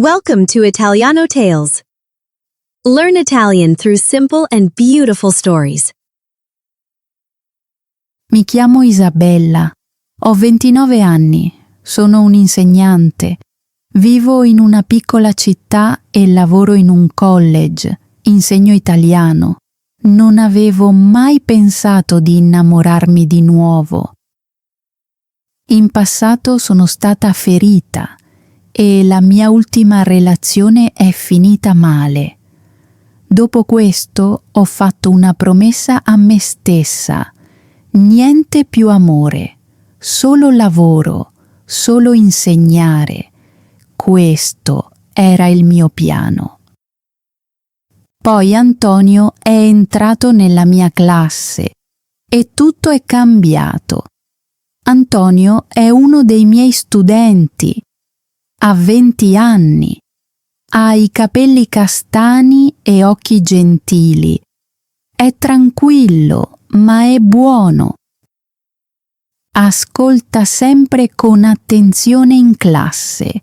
Welcome to Italiano Tales. Learn Italian through simple and beautiful stories. Mi chiamo Isabella, ho 29 anni, sono un'insegnante, vivo in una piccola città e lavoro in un college, insegno italiano. Non avevo mai pensato di innamorarmi di nuovo. In passato sono stata ferita e la mia ultima relazione è finita male. Dopo questo ho fatto una promessa a me stessa: niente più amore, solo lavoro, solo insegnare. Questo era il mio piano. Poi Antonio è entrato nella mia classe e tutto è cambiato. Antonio è uno dei miei studenti. Ha 20 anni. Ha i capelli castani e occhi gentili. È tranquillo, ma è buono. Ascolta sempre con attenzione in classe.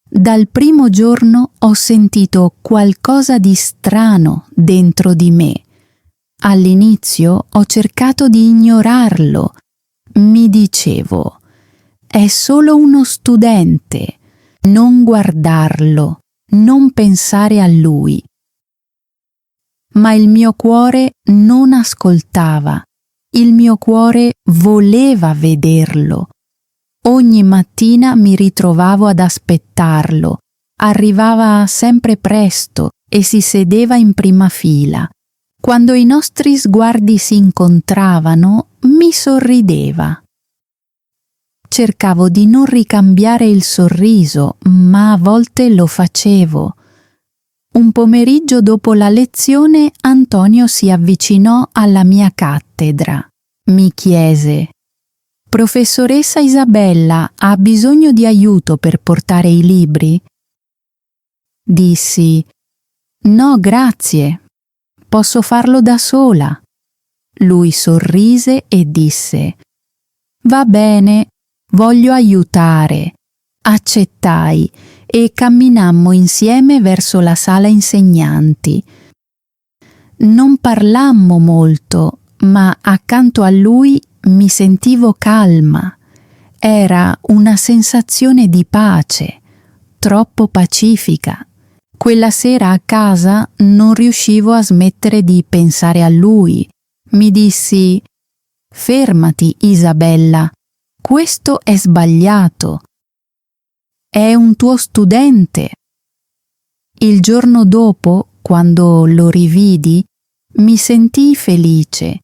Dal primo giorno ho sentito qualcosa di strano dentro di me. All'inizio ho cercato di ignorarlo. Mi dicevo: è solo uno studente. Non guardarlo, non pensare a lui. Ma il mio cuore non ascoltava. Il mio cuore voleva vederlo. Ogni mattina mi ritrovavo ad aspettarlo. Arrivava sempre presto e si sedeva in prima fila. Quando i nostri sguardi si incontravano, mi sorrideva. Cercavo di non ricambiare il sorriso, ma a volte lo facevo. Un pomeriggio dopo la lezione Antonio si avvicinò alla mia cattedra. Mi chiese: «Professoressa Isabella, ha bisogno di aiuto per portare i libri?» Dissi: «No, grazie. Posso farlo da sola». Lui sorrise e disse: «Va bene, voglio aiutare». Accettai e camminammo insieme verso la sala insegnanti. Non parlammo molto, ma accanto a lui mi sentivo calma. Era una sensazione di pace, troppo pacifica. Quella sera a casa non riuscivo a smettere di pensare a lui. Mi dissi: «Fermati, Isabella, questo è sbagliato. È un tuo studente». Il giorno dopo, quando lo rividi, mi sentii felice.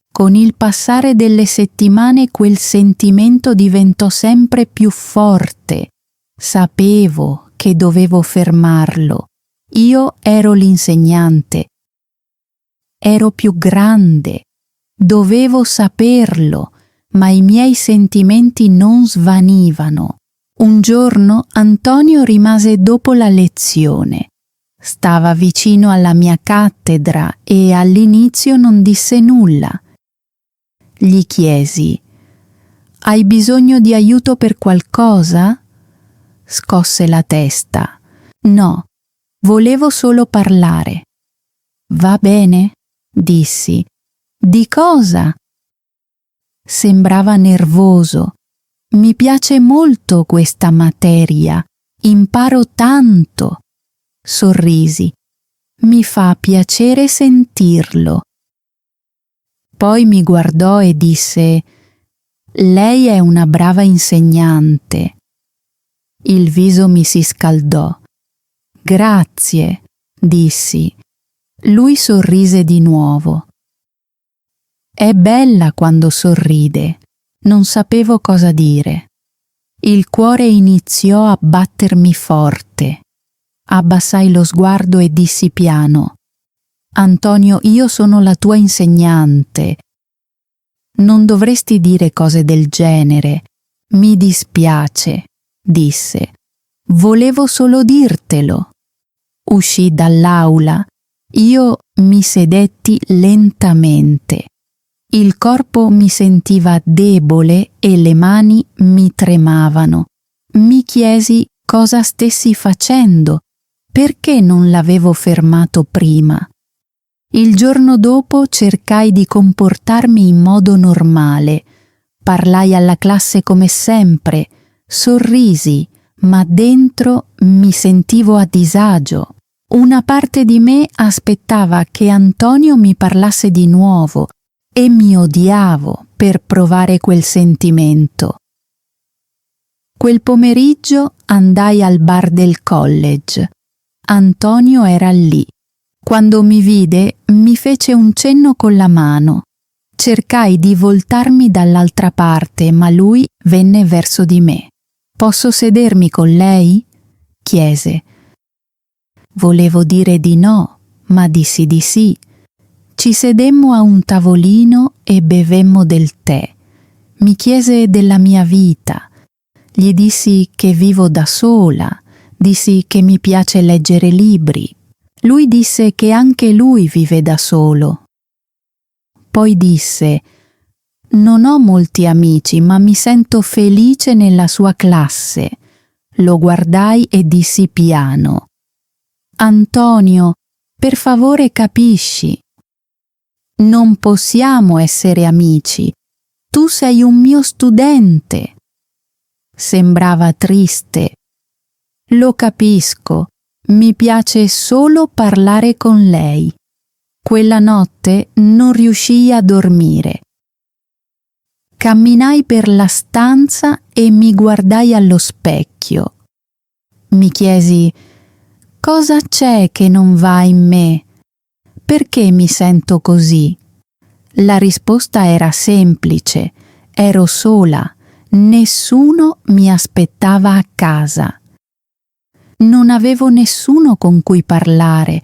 Con il passare delle settimane quel sentimento diventò sempre più forte. Sapevo che dovevo fermarlo. Io ero l'insegnante. Ero più grande. Dovevo saperlo, ma i miei sentimenti non svanivano. Un giorno Antonio rimase dopo la lezione. Stava vicino alla mia cattedra e all'inizio non disse nulla. Gli chiesi: «Hai bisogno di aiuto per qualcosa?» Scosse la testa. «No, volevo solo parlare». «Va bene», dissi. «Di cosa?» Sembrava nervoso. «Mi piace molto questa materia. Imparo tanto». Sorrisi. «Mi fa piacere sentirlo». Poi mi guardò e disse: «Lei è una brava insegnante». Il viso mi si scaldò. «Grazie», dissi. Lui sorrise di nuovo. È bella quando sorride. Non sapevo cosa dire. Il cuore iniziò a battermi forte. Abbassai lo sguardo e dissi piano: «Antonio, io sono la tua insegnante. Non dovresti dire cose del genere. Mi dispiace», disse. «Volevo solo dirtelo». Uscì dall'aula. Io mi sedetti lentamente. Il corpo mi sentiva debole e le mani mi tremavano. Mi chiesi cosa stessi facendo, perché non l'avevo fermato prima. Il giorno dopo cercai di comportarmi in modo normale, parlai alla classe come sempre, sorrisi, ma dentro mi sentivo a disagio. Una parte di me aspettava che Antonio mi parlasse di nuovo e mi odiavo per provare quel sentimento. Quel pomeriggio andai al bar del college. Antonio era lì. Quando mi vide, mi fece un cenno con la mano. Cercai di voltarmi dall'altra parte, ma lui venne verso di me. «Posso sedermi con lei?» chiese. Volevo dire di no, ma dissi di sì. Ci sedemmo a un tavolino e bevemmo del tè. Mi chiese della mia vita. Gli dissi che vivo da sola, dissi che mi piace leggere libri. Lui disse che anche lui vive da solo. Poi disse: «Non ho molti amici, ma mi sento felice nella sua classe». Lo guardai e dissi piano: «Antonio, per favore capisci. Non possiamo essere amici. Tu sei un mio studente». Sembrava triste. «Lo capisco. Mi piace solo parlare con lei». Quella notte non riuscii a dormire. Camminai per la stanza e mi guardai allo specchio. Mi chiesi: «Cosa c'è che non va in me? Perché mi sento così?» La risposta era semplice: ero sola, nessuno mi aspettava a casa. Non avevo nessuno con cui parlare.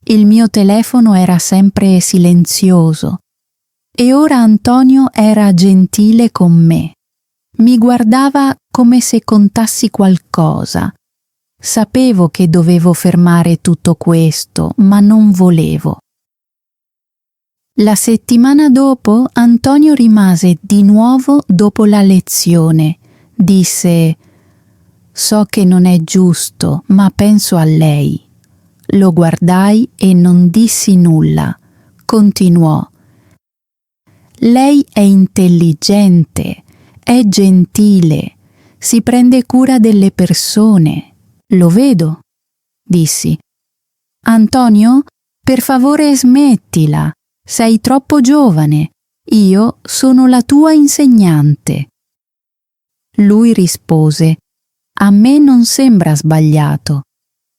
Il mio telefono era sempre silenzioso. E ora Antonio era gentile con me. Mi guardava come se contassi qualcosa. Sapevo che dovevo fermare tutto questo, ma non volevo. La settimana dopo Antonio rimase di nuovo dopo la lezione. Disse: «So che non è giusto, ma penso a lei». Lo guardai e non dissi nulla. Continuò: «Lei è intelligente, è gentile, si prende cura delle persone. Lo vedo», dissi. «Antonio, per favore smettila, sei troppo giovane, io sono la tua insegnante». Lui rispose: «A me non sembra sbagliato».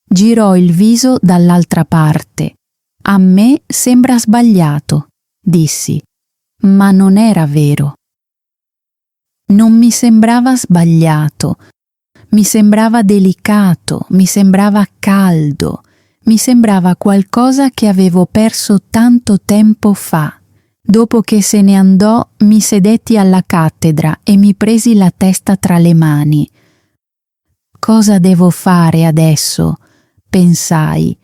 Girò il viso dall'altra parte. «A me sembra sbagliato», dissi, ma non era vero. Non mi sembrava sbagliato, mi sembrava delicato, mi sembrava caldo, mi sembrava qualcosa che avevo perso tanto tempo fa. Dopo che se ne andò, mi sedetti alla cattedra e mi presi la testa tra le mani. «Cosa devo fare adesso?» pensai.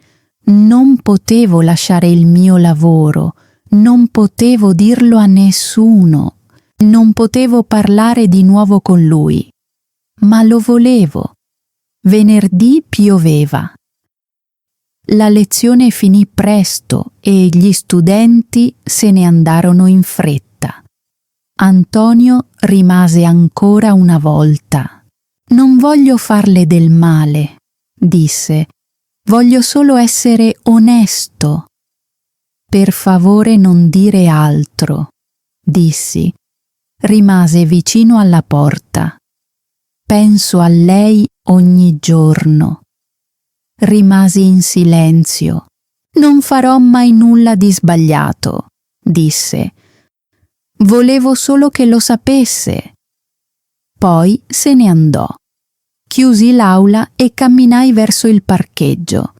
Non potevo lasciare il mio lavoro, non potevo dirlo a nessuno, non potevo parlare di nuovo con lui. Ma lo volevo. Venerdì pioveva. La lezione finì presto e gli studenti se ne andarono in fretta. Antonio rimase ancora una volta. «Non voglio farle del male», disse. «Voglio solo essere onesto». «Per favore non dire altro», dissi. Rimase vicino alla porta. «Penso a lei ogni giorno». Rimasi in silenzio. «Non farò mai nulla di sbagliato», disse. «Volevo solo che lo sapesse». Poi se ne andò. Chiusi l'aula e camminai verso il parcheggio.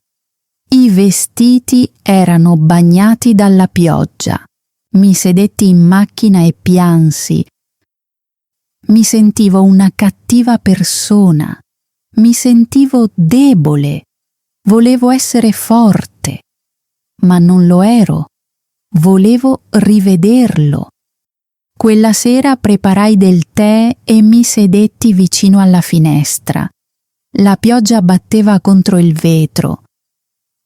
I vestiti erano bagnati dalla pioggia. Mi sedetti in macchina e piansi. Mi sentivo una cattiva persona. Mi sentivo debole. Volevo essere forte, ma non lo ero. Volevo rivederlo. Quella sera preparai del tè e mi sedetti vicino alla finestra. La pioggia batteva contro il vetro.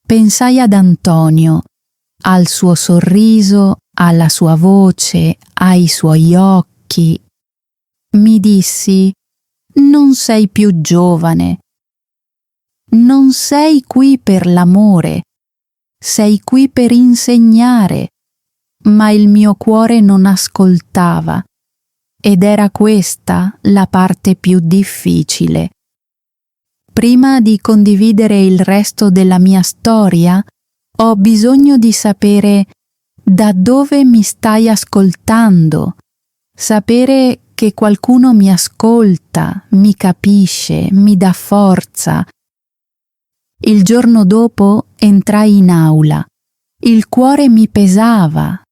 Pensai ad Antonio, al suo sorriso, alla sua voce, ai suoi occhi. Mi dissi: non sei più giovane. Non sei qui per l'amore, sei qui per insegnare. Ma il mio cuore non ascoltava, ed era questa la parte più difficile. Prima di condividere il resto della mia storia, ho bisogno di sapere da dove mi stai ascoltando, sapere che qualcuno mi ascolta, mi capisce, mi dà forza. Il giorno dopo entrai in aula. Il cuore mi pesava.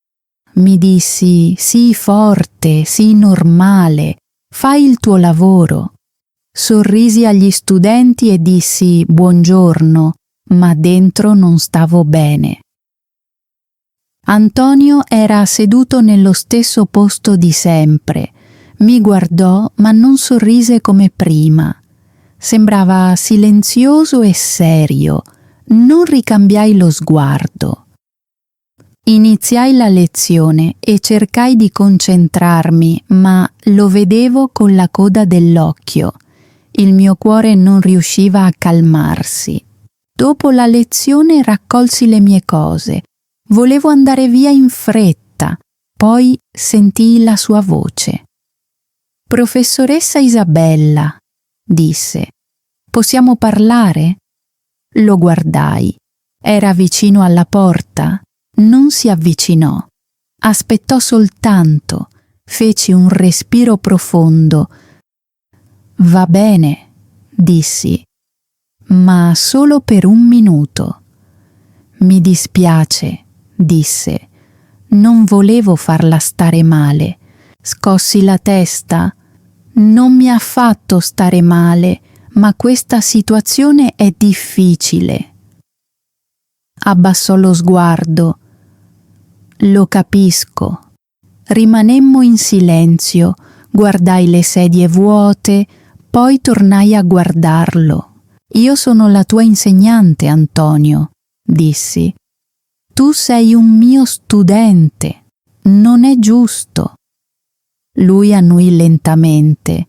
Mi dissi: sii forte, sii normale, fai il tuo lavoro. Sorrisi agli studenti e dissi buongiorno, ma dentro non stavo bene. Antonio era seduto nello stesso posto di sempre. Mi guardò, ma non sorrise come prima. Sembrava silenzioso e serio. Non ricambiai lo sguardo. Iniziai la lezione e cercai di concentrarmi, ma lo vedevo con la coda dell'occhio. Il mio cuore non riusciva a calmarsi. Dopo la lezione raccolsi le mie cose. Volevo andare via in fretta. Poi sentii la sua voce. «Professoressa Isabella», disse, «possiamo parlare?» Lo guardai. Era vicino alla porta. Non si avvicinò. Aspettò soltanto. Feci un respiro profondo. «Va bene», dissi, «ma solo per 1 minuto». «Mi dispiace», disse. «Non volevo farla stare male». Scossi la testa. «Non mi ha fatto stare male, ma questa situazione è difficile». Abbassò lo sguardo. «Lo capisco». Rimanemmo in silenzio, guardai le sedie vuote, poi tornai a guardarlo. «Io sono la tua insegnante, Antonio», dissi. «Tu sei un mio studente. Non è giusto». Lui annui lentamente.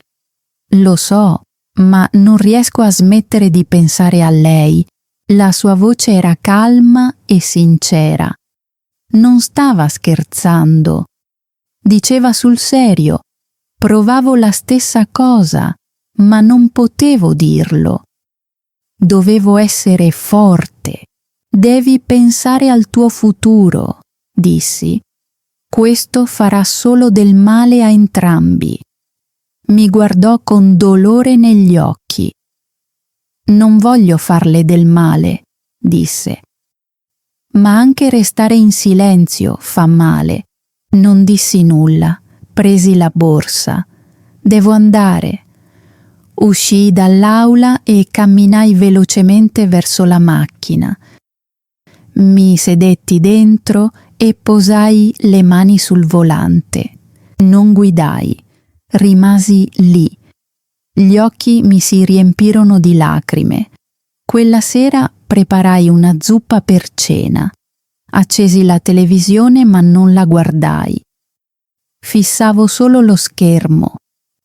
«Lo so, ma non riesco a smettere di pensare a lei». La sua voce era calma e sincera. Non stava scherzando. Diceva sul serio. Provavo la stessa cosa, ma non potevo dirlo. Dovevo essere forte. Devi pensare al tuo futuro, dissi. Questo farà solo del male a entrambi. Mi guardò con dolore negli occhi. «Non voglio farle del male», disse. «Ma anche restare in silenzio fa male». Non dissi nulla. Presi la borsa. «Devo andare». Uscii dall'aula e camminai velocemente verso la macchina. Mi sedetti dentro e posai le mani sul volante. Non guidai. Rimasi lì. Gli occhi mi si riempirono di lacrime. Quella sera preparai una zuppa per cena. Accesi la televisione ma non la guardai. Fissavo solo lo schermo.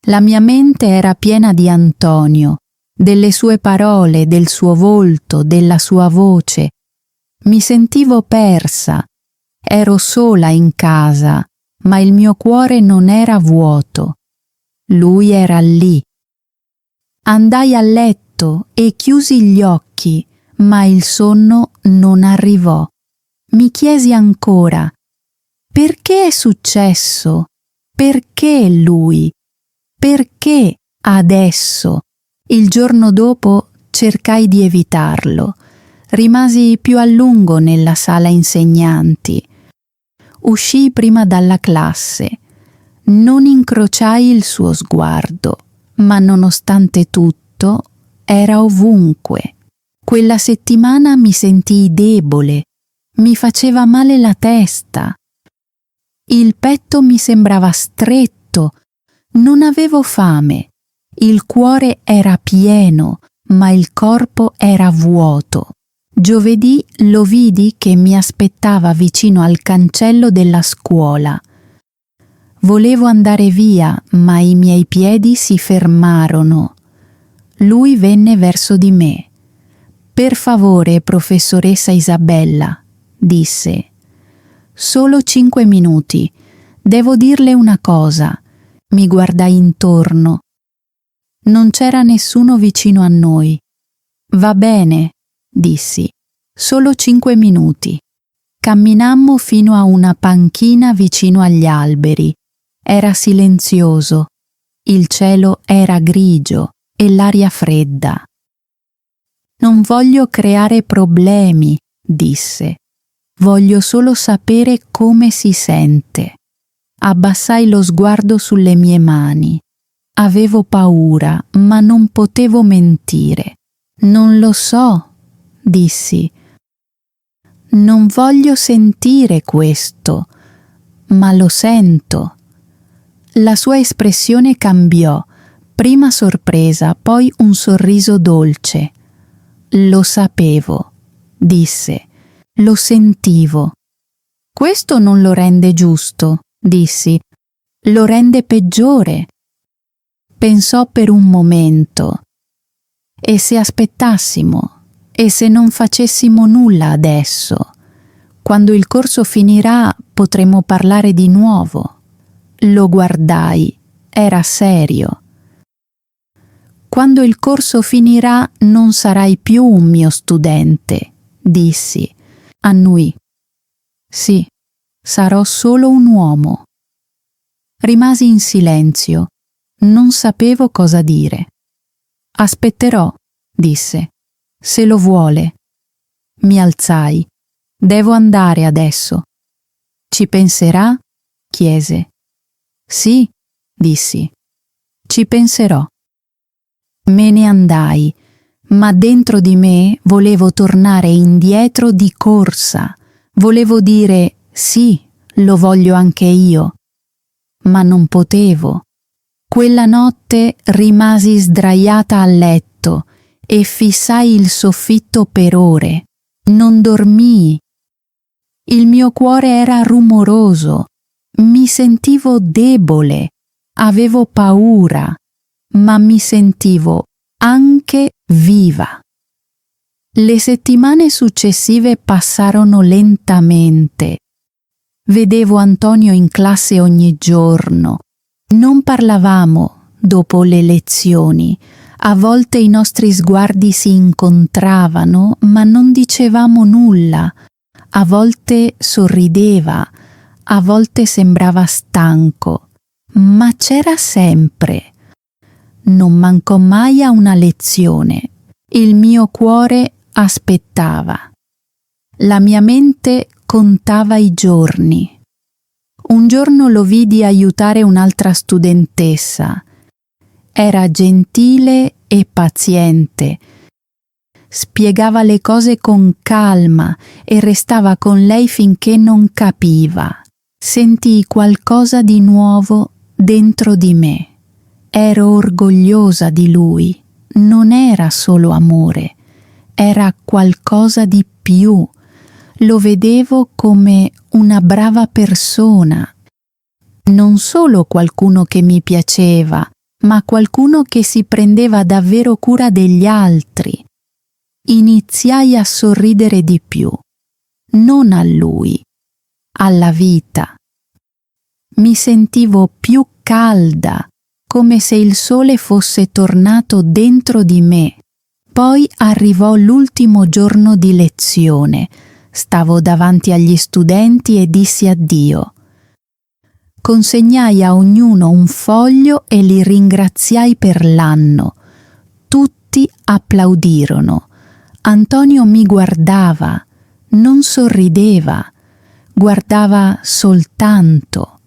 La mia mente era piena di Antonio, delle sue parole, del suo volto, della sua voce. Mi sentivo persa. Ero sola in casa, ma il mio cuore non era vuoto. Lui era lì. Andai a letto e chiusi gli occhi, ma il sonno non arrivò. Mi chiesi ancora: perché è successo? Perché lui? Perché adesso? Il giorno dopo cercai di evitarlo. Rimasi più a lungo nella sala insegnanti. Uscii prima dalla classe. Non incrociai il suo sguardo, ma nonostante tutto era ovunque. Quella settimana mi sentii debole, mi faceva male la testa. Il petto mi sembrava stretto, non avevo fame, il cuore era pieno, ma il corpo era vuoto. Giovedì lo vidi che mi aspettava vicino al cancello della scuola. Volevo andare via, ma i miei piedi si fermarono. Lui venne verso di me. «Per favore, professoressa Isabella», disse. «Solo 5 minuti. Devo dirle una cosa». Mi guardai intorno. Non c'era nessuno vicino a noi. «Va bene», dissi. «Solo 5 minuti». Camminammo fino a una panchina vicino agli alberi. Era silenzioso. Il cielo era grigio e l'aria fredda. «Non voglio creare problemi», disse. «Voglio solo sapere come si sente». Abbassai lo sguardo sulle mie mani. Avevo paura, ma non potevo mentire. «Non lo so», dissi. «Non voglio sentire questo, ma lo sento». La sua espressione cambiò, prima sorpresa, poi un sorriso dolce. «Lo sapevo», disse. «Lo sentivo». «Questo non lo rende giusto», dissi. «Lo rende peggiore». Pensò per un momento. «E se aspettassimo? E se non facessimo nulla adesso? Quando il corso finirà potremo parlare di nuovo». Lo guardai. Era serio. «Quando il corso finirà non sarai più un mio studente», dissi. Annui. «Sì, sarò solo un uomo». Rimasi in silenzio. Non sapevo cosa dire. «Aspetterò», disse. «Se lo vuole». Mi alzai. «Devo andare adesso». «Ci penserà?» chiese. «Sì», dissi. «Ci penserò». Me ne andai, ma dentro di me volevo tornare indietro di corsa. Volevo dire «sì, lo voglio anche io». Ma non potevo. Quella notte rimasi sdraiata a letto e fissai il soffitto per ore. Non dormii. Il mio cuore era rumoroso. Mi sentivo debole. Avevo paura, ma mi sentivo anche viva. Le settimane successive passarono lentamente. Vedevo Antonio in classe ogni giorno. Non parlavamo dopo le lezioni. A volte i nostri sguardi si incontravano, ma non dicevamo nulla. A volte sorrideva, a volte sembrava stanco, ma c'era sempre. Non mancò mai a una lezione. Il mio cuore aspettava. La mia mente contava i giorni. Un giorno lo vidi aiutare un'altra studentessa. Era gentile e paziente. Spiegava le cose con calma e restava con lei finché non capiva. Sentii qualcosa di nuovo dentro di me. Ero orgogliosa di lui. Non era solo amore, era qualcosa di più. Lo vedevo come una brava persona, non solo qualcuno che mi piaceva, ma qualcuno che si prendeva davvero cura degli altri. Iniziai a sorridere di più, non a lui, alla vita. Mi sentivo più calda, come se il sole fosse tornato dentro di me. Poi arrivò l'ultimo giorno di lezione. Stavo davanti agli studenti e dissi addio. Consegnai a ognuno un foglio e li ringraziai per l'anno. Tutti applaudirono. Antonio mi guardava, non sorrideva, guardava soltanto.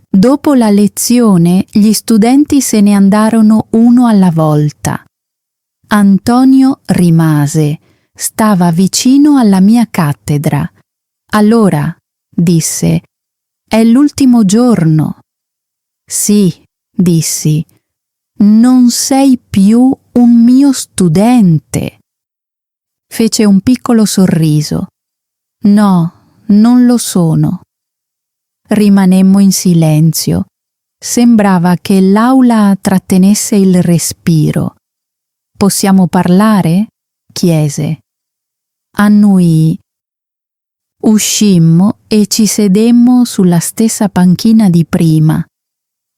Dopo la lezione gli studenti se ne andarono uno alla volta. Antonio rimase, stava vicino alla mia cattedra. Allora, disse, è l'ultimo giorno. Sì, dissi, Non sei più un mio studente. Fece un piccolo sorriso. No, non lo sono. Rimanemmo in silenzio. Sembrava che l'aula trattenesse il respiro. Possiamo parlare? Chiese. Annuii. Uscimmo e ci sedemmo sulla stessa panchina di prima.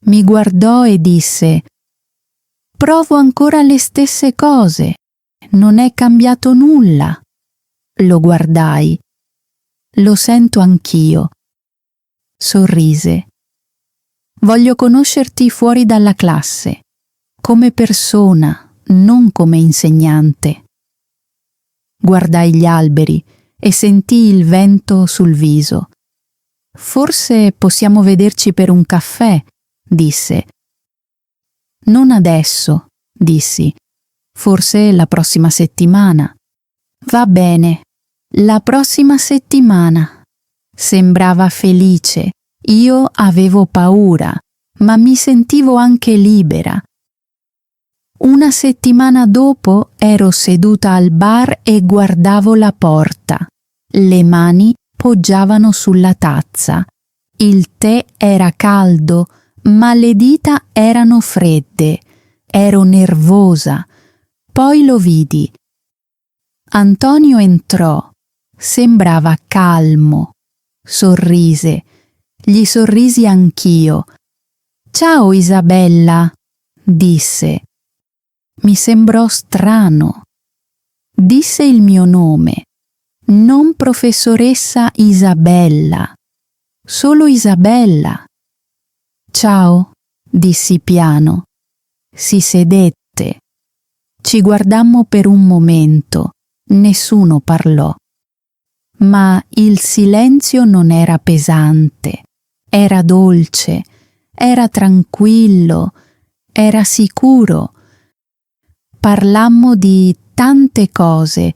Mi guardò e disse: provo ancora le stesse cose. Non è cambiato nulla. Lo guardai. Lo sento anch'io. Sorrise. Voglio conoscerti fuori dalla classe, come persona, non come insegnante. Guardai gli alberi e sentii il vento sul viso. Forse possiamo vederci per un caffè, disse. Non adesso, dissi. Forse la prossima settimana. Va bene, la prossima settimana. Sembrava felice. Io avevo paura, ma mi sentivo anche libera. Una settimana dopo ero seduta al bar e guardavo la porta. Le mani poggiavano sulla tazza. Il tè era caldo, ma le dita erano fredde. Ero nervosa. Poi lo vidi. Antonio entrò. Sembrava calmo. Sorrise. Gli sorrisi anch'io. Ciao Isabella, disse. Mi sembrò strano. Disse il mio nome. Non professoressa Isabella. Solo Isabella. Ciao, dissi piano. Si sedette. Ci guardammo per un momento. Nessuno parlò. Ma il silenzio non era pesante. Era dolce, era tranquillo, era sicuro. Parlammo di tante cose.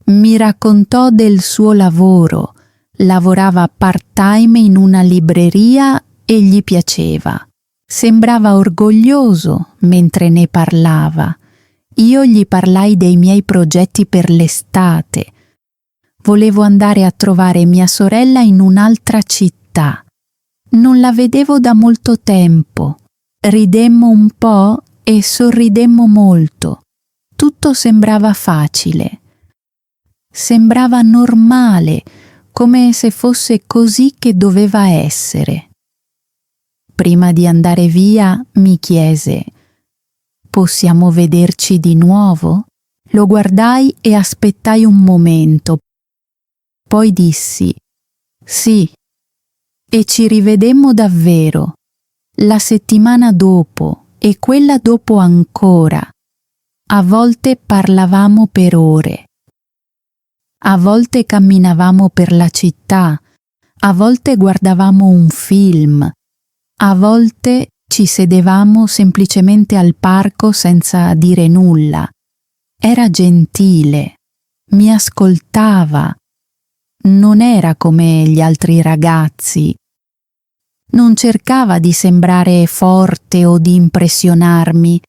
Mi raccontò del suo lavoro. Lavorava part-time in una libreria e gli piaceva. Sembrava orgoglioso mentre ne parlava. Io gli parlai dei miei progetti per l'estate. Volevo andare a trovare mia sorella in un'altra città. Non la vedevo da molto tempo. Ridemmo un po' e sorridemmo molto. Tutto sembrava facile. Sembrava normale, come se fosse così che doveva essere. Prima di andare via mi chiese: possiamo vederci di nuovo? Lo guardai e aspettai un momento. Poi dissi: sì. E ci rivedemmo davvero, la settimana dopo e quella dopo ancora. A volte parlavamo per ore. A volte camminavamo per la città, a volte guardavamo un film, a volte ci sedevamo semplicemente al parco senza dire nulla. Era gentile, mi ascoltava. Non era come gli altri ragazzi. Non cercava di sembrare forte o di impressionarmi.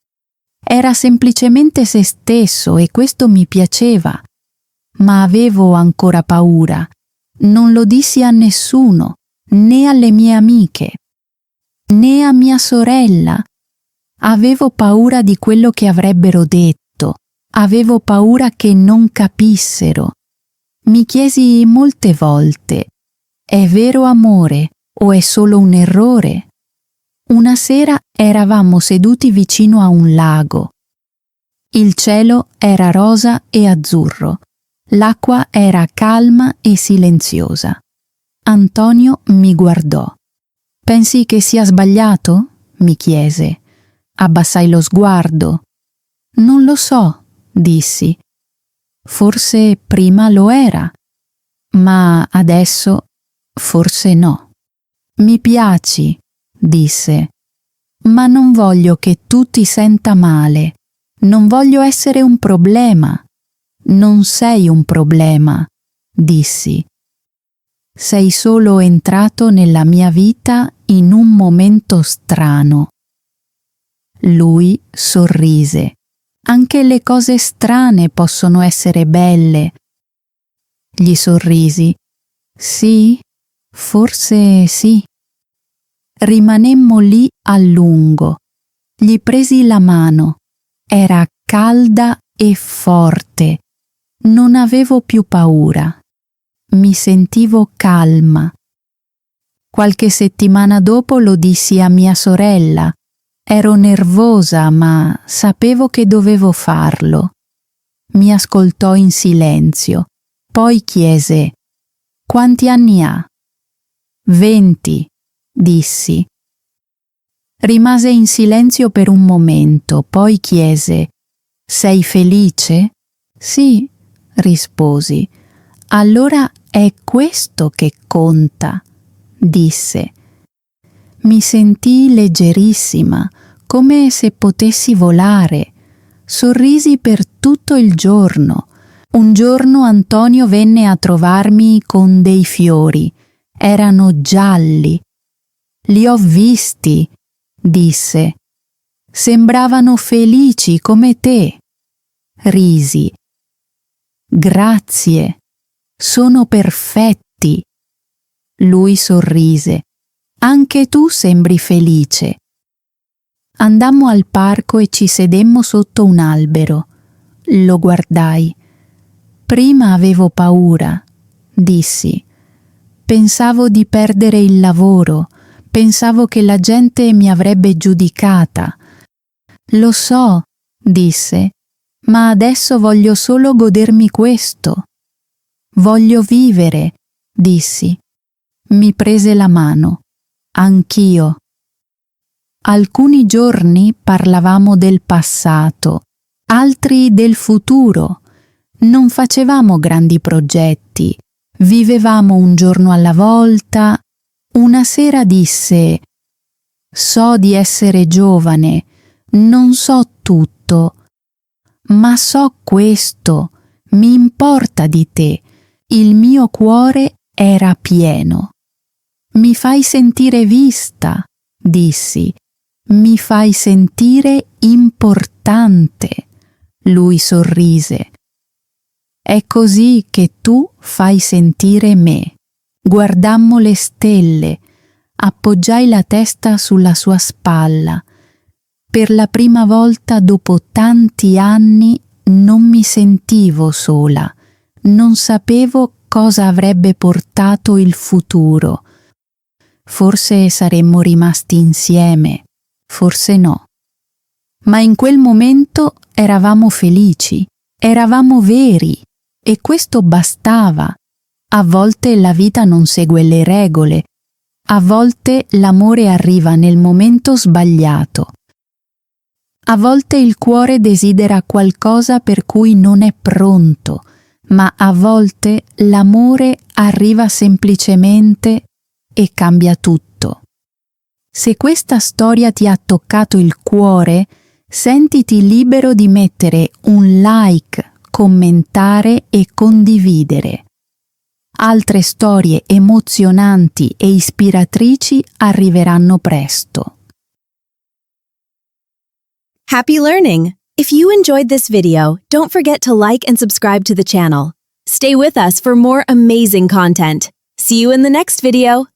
Era semplicemente se stesso e questo mi piaceva. Ma avevo ancora paura. Non lo dissi a nessuno, né alle mie amiche, né a mia sorella. Avevo paura di quello che avrebbero detto. Avevo paura che non capissero. Mi chiesi molte volte: è vero amore o è solo un errore? Una sera eravamo seduti vicino a un lago. Il cielo era rosa e azzurro. L'acqua era calma e silenziosa. Antonio mi guardò. Pensi che sia sbagliato? Mi chiese. Abbassai lo sguardo. Non lo so, dissi. Forse prima lo era, ma adesso forse no. Mi piaci, disse, ma non voglio che tu ti senta male. Non voglio essere un problema. Non sei un problema, dissi. Sei solo entrato nella mia vita in un momento strano. Lui sorrise. Anche le cose strane possono essere belle. Gli sorrisi. Sì, forse sì. Rimanemmo lì a lungo. Gli presi la mano. Era calda e forte. Non avevo più paura. Mi sentivo calma. Qualche settimana dopo lo dissi a mia sorella. Ero nervosa, ma sapevo che dovevo farlo. Mi ascoltò in silenzio. Poi chiese: «Quanti anni ha?» 20, dissi. Rimase in silenzio per un momento, poi chiese: «Sei felice?» «Sì», risposi. «Allora è questo che conta», disse. Mi sentii leggerissima, come se potessi volare. Sorrisi per tutto il giorno. Un giorno Antonio venne a trovarmi con dei fiori. Erano gialli. «Li ho visti», disse. «Sembravano felici come te». Risi. «Grazie. Sono perfetti». Lui sorrise. «Anche tu sembri felice». Andammo al parco e ci sedemmo sotto un albero. Lo guardai. «Prima avevo paura», dissi. «Pensavo di perdere il lavoro, pensavo che la gente mi avrebbe giudicata». «Lo so», disse, «ma adesso voglio solo godermi questo». «Voglio vivere», dissi. Mi prese la mano. «Anch'io». Alcuni giorni parlavamo del passato, altri del futuro. Non facevamo grandi progetti, vivevamo un giorno alla volta. Una sera disse: «So di essere giovane, non so tutto, ma so questo, mi importa di te, il mio cuore era pieno». «Mi fai sentire vista», dissi. «Mi fai sentire importante». Lui sorrise. «È così che tu fai sentire me». Guardammo le stelle. Appoggiai la testa sulla sua spalla. Per la prima volta dopo tanti anni non mi sentivo sola. Non sapevo cosa avrebbe portato il futuro. Forse saremmo rimasti insieme, forse no. Ma in quel momento eravamo felici, eravamo veri, e questo bastava. A volte la vita non segue le regole, a volte l'amore arriva nel momento sbagliato. A volte il cuore desidera qualcosa per cui non è pronto, ma a volte l'amore arriva semplicemente e cambia tutto. Se questa storia ti ha toccato il cuore, sentiti libero di mettere un like, commentare e condividere. Altre storie emozionanti e ispiratrici arriveranno presto. Happy learning! If you enjoyed this video, don't forget to like and subscribe to the channel. Stay with us for more amazing content. See you in the next video.